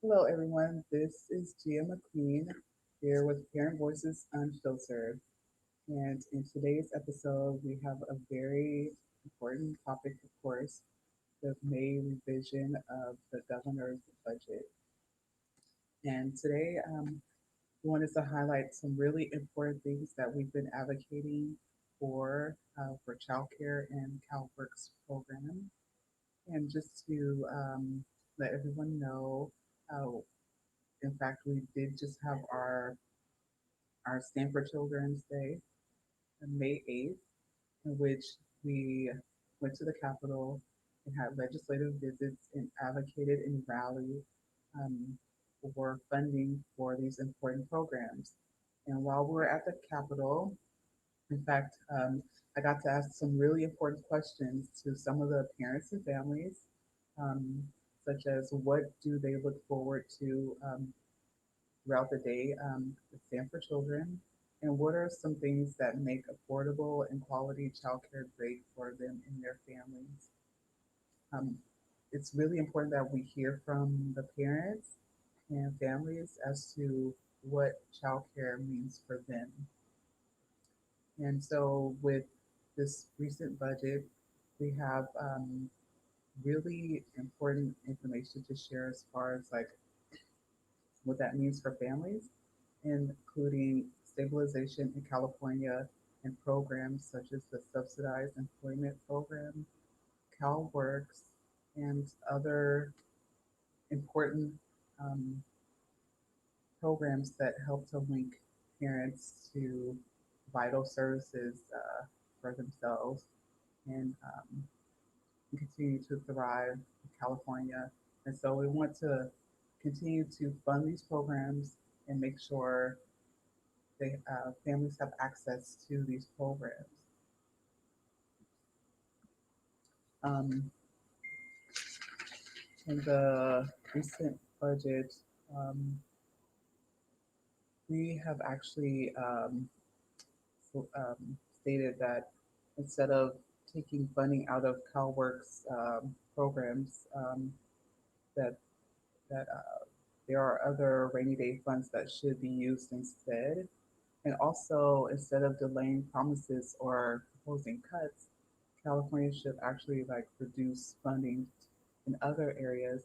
Hello, everyone. This is Gia McQueen here with Parent Voices Unfiltered. And in today's episode, we have a very important topic, of course, the May revision of the governor's budget. And today, we wanted to highlight some really important things that we've been advocating for childcare and CalWorks program. And just to let everyone know, uh, in fact, we did just have our Stanford Children's Day on May 8th, in which we went to the Capitol and had legislative visits and advocated and rallied um, for funding for these important programs. And while we were at the Capitol, in fact, I got to ask some really important questions to some of the parents and families, um, such as what do they look forward to throughout the day with Stanford Children, and what are some things that make affordable and quality childcare great for them and their families. Um, it's really important that we hear from the parents and families as to what childcare means for them. And so, with this recent budget, we have really important information to share as far as like what that means for families, including stabilization in California and programs such as the Subsidized Employment Program, CalWorks, and other important um, programs that help to link parents to vital services for themselves and continue to thrive in California. And so we want to continue to fund these programs and make sure families have access to these programs. Um, in the recent budget, um, we have actually stated that instead of taking funding out of CalWorks programs, that there are other rainy day funds that should be used instead. And also, instead of delaying promises or proposing cuts, California should actually like reduce funding in other areas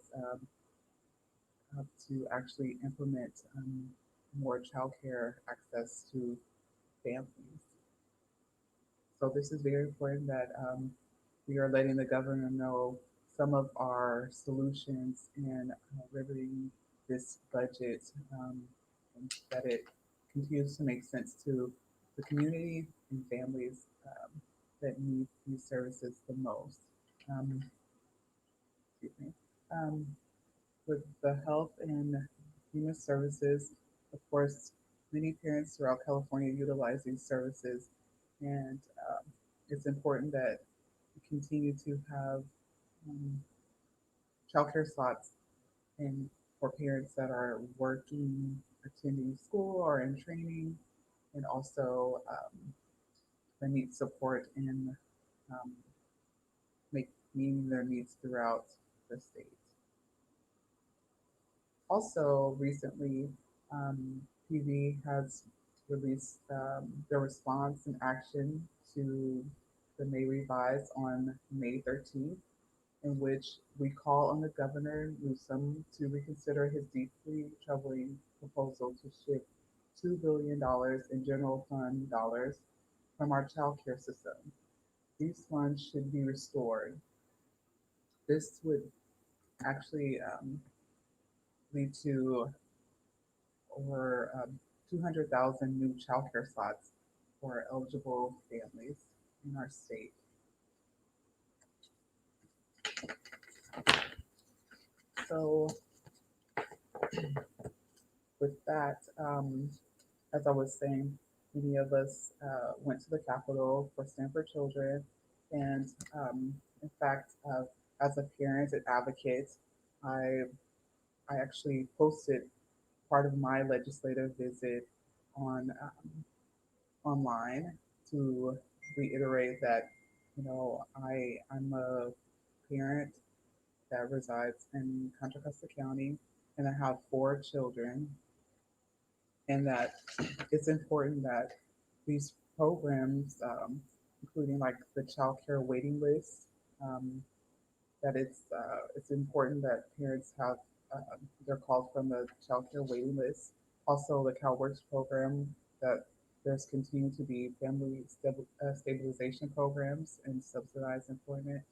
to actually implement more childcare access to families. So this is very important that we are letting the governor know some of our solutions in riveting this budget and that it continues to make sense to the community and families that need these services the most. Um, excuse me. Um, with the health and human services, of course, many parents throughout California utilize these services, and it's important that we continue to have um, childcare slots and for parents that are working, attending school, or in training, and also that need support in um, meeting their needs throughout the state. Also, recently, PV has released their response and action to the May Revise on May 13th, in which we call on the Governor Newsom to reconsider his deeply troubling proposal to shift $2 billion in general fund dollars from our child care system. These funds should be restored. This would actually lead to over 200,000 new childcare slots for eligible families in our state. So with that, as I was saying, many of us went to the Capitol for Stand for Children, and in fact, as a parent and advocate, I I actually posted part of my legislative visit on online to reiterate that I'm a parent that resides in Contra Costa County, and I have four children, and that it's important that these programs, including like the child care waiting list, um, that it's important that parents have they're called from the child care waiting list. Also, the CalWorks program, that there's continued to be family stabilization programs and subsidized employment,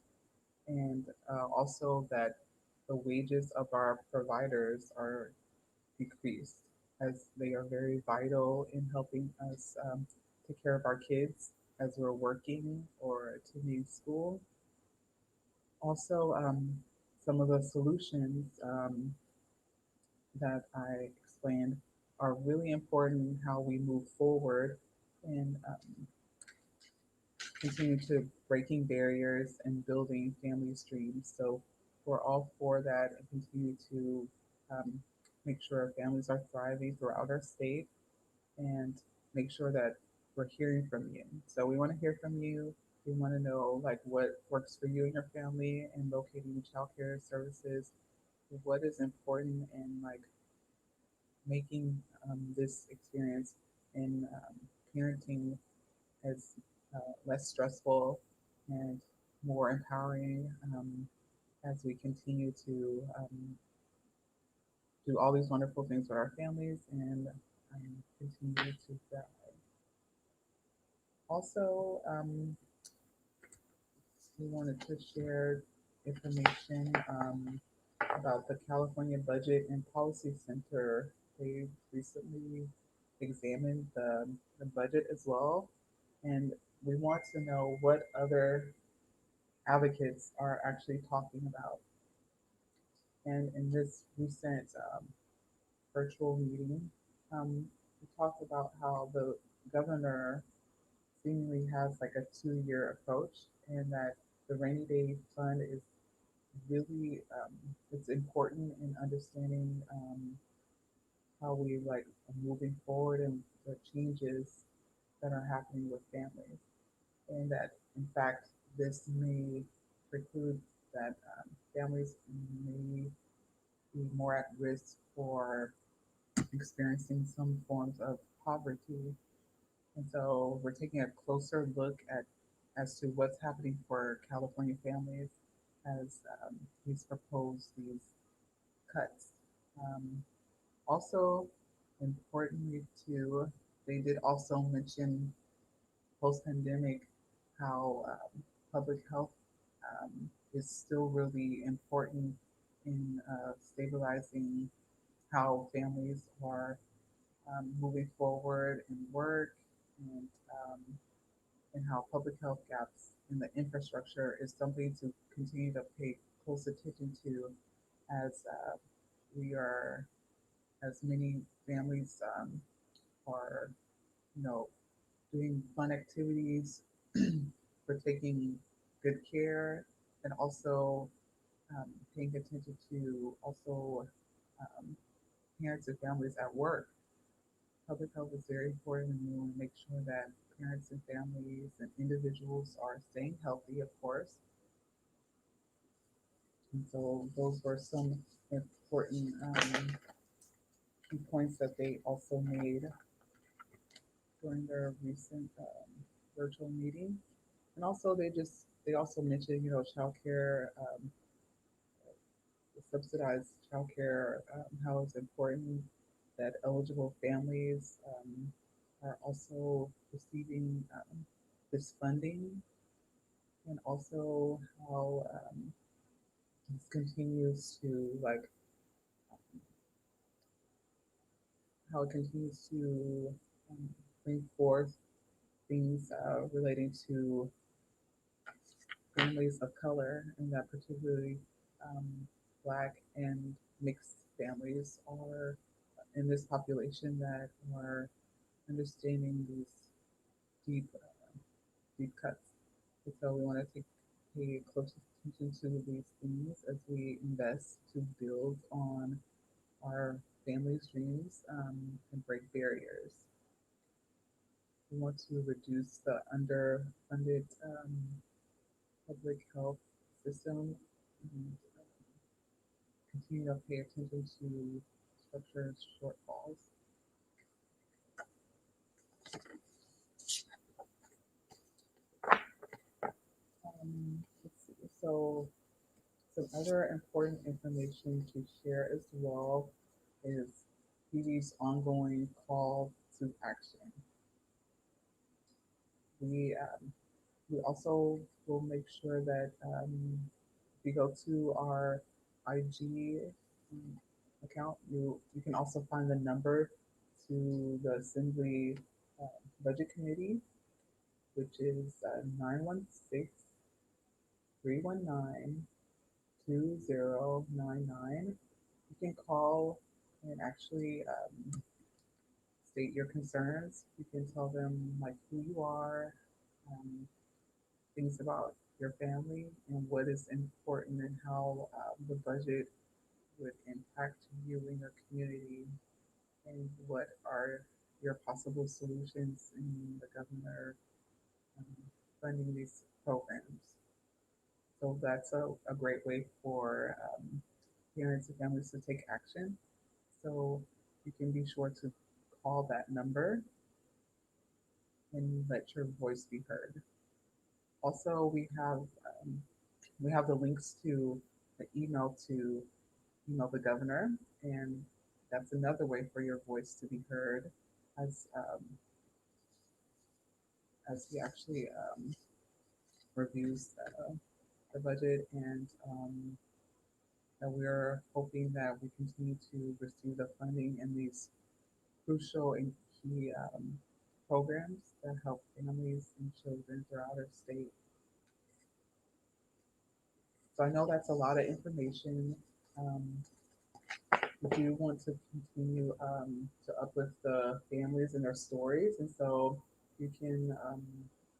and also that the wages of our providers are decreased, as they are very vital in helping us take care of our kids as we're working or attending school. Also, some of the solutions that I explained are really important in how we move forward and continue to breaking barriers and building family streams. So we're all for that and continue to um, make sure our families are thriving throughout our state and make sure that we're hearing from you. So we want to hear from you. We want to know like what works for you and your family and locating childcare services. What is important in like making this experience in parenting as less stressful and more empowering as we continue to do all these wonderful things with our families and continue to thrive. Also, we wanted to share information about the California Budget and Policy Center. They recently examined the budget as well, and we want to know what other advocates are actually talking about. And in this recent virtual meeting, we talked about how the governor seemingly has like a 2-year approach, and that the rainy day fund is really it's important in understanding how we like are moving forward and the changes that are happening with families, and that in fact this may preclude that families may be more at risk for experiencing some forms of poverty. And so we're taking a closer look at as to what's happening for California families as he's proposed these cuts. Um, Also, importantly too, they did also mention post-pandemic how public health is still really important in stabilizing how families are moving forward in work, and um, and how public health gaps in the infrastructure is something to continue to pay close attention to as we are as many families are, you know, doing fun activities, for taking good care, and also paying attention to also um, parents and families at work. Public health is very important, and we want to make sure that parents and families and individuals are staying healthy, of course. And so those were some important key points that they also made during their recent virtual meeting. And also they also mentioned, you know, childcare, subsidized childcare, how it's important that eligible families are also receiving this funding, and also how this continues to like how it continues to bring forth things relating to families of color, and that particularly um, Black and mixed families are in this population that are understanding these deep, deep cuts. And so we want to pay close attention to these things as we invest to build on our family's dreams and break barriers. We want to reduce the underfunded public health system and continue to pay attention to structure shortfalls. Let's see. So some other important information to share as well is PD's ongoing call to action. We we also will make sure that if you go to our IG account, you can also find the number to the Assembly Budget Committee, which is 916 319 2099. You can call and actually state your concerns. You can tell them like who you are, um, things about your family, and what is important and how the budget would impact you and your community, and what are your possible solutions in the governor um, funding these programs. So that's a great way for parents and families to take action. So you can be sure to call that number and let your voice be heard. Also, we have the links to the email to email the governor, and that's another way for your voice to be heard as as he actually reviews the budget, and that we're hoping that we continue to receive the funding in these crucial and key programs that help families and children throughout our state. So I know that's a lot of information. Um, we do want to continue to uplift the families and their stories, and so you can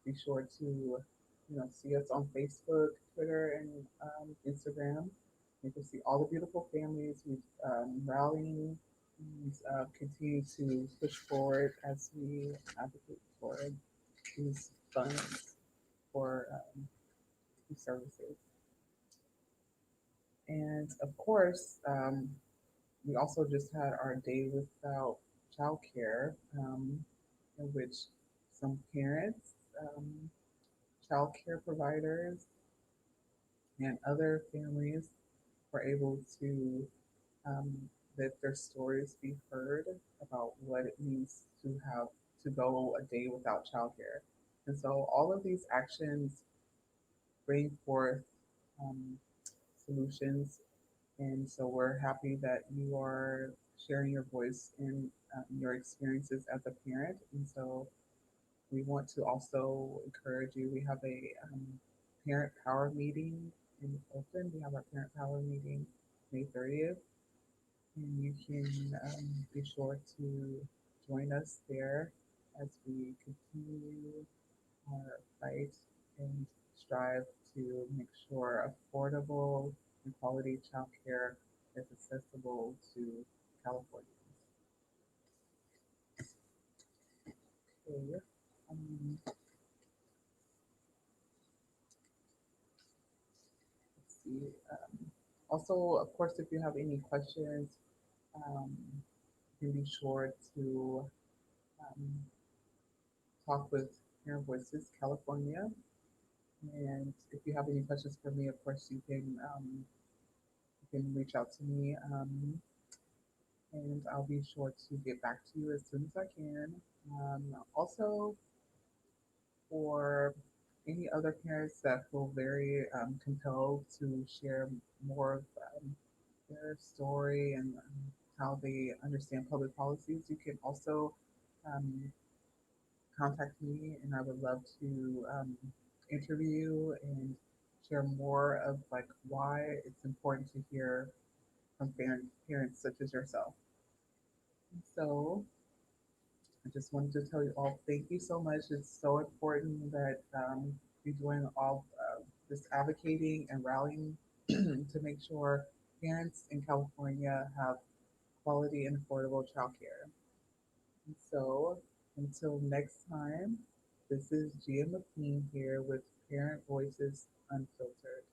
be sure to see us on Facebook, Twitter, and Instagram. You can see all the beautiful families we've rallying and continue to push forward as we advocate for these funds for these services. And of course, we also just had our day without childcare, in which some parents, um, childcare providers, and other families were able to um, let their stories be heard about what it means to have to go a day without childcare. And so all of these actions bring forth um, solutions. And so we're happy that you are sharing your voice and your experiences as a parent. And so we want to also encourage you. We have a parent power meeting in Oakland. We have our parent power meeting May 30th. And you can be sure to join us there as we continue our fight and strive to make sure affordable and quality childcare is accessible to Californians. Okay. Let's see. Also, of course, if you have any questions, um, you can be sure to um, talk with Parent Voices California. And if you have any questions for me, of course, you can reach out to me, and I'll be sure to get back to you as soon as I can. Also, for any other parents that feel very compelled to share more of their story and how they understand public policies, you can also um, contact me, and I would love to interview and share more of like why it's important to hear from parents such as yourself. So I just wanted to tell you all thank you so much. It's so important that you're doing all this advocating and rallying to make sure parents in California have quality and affordable childcare. And so until next time, this is Gia McQueen here with Parent Voices Unfiltered.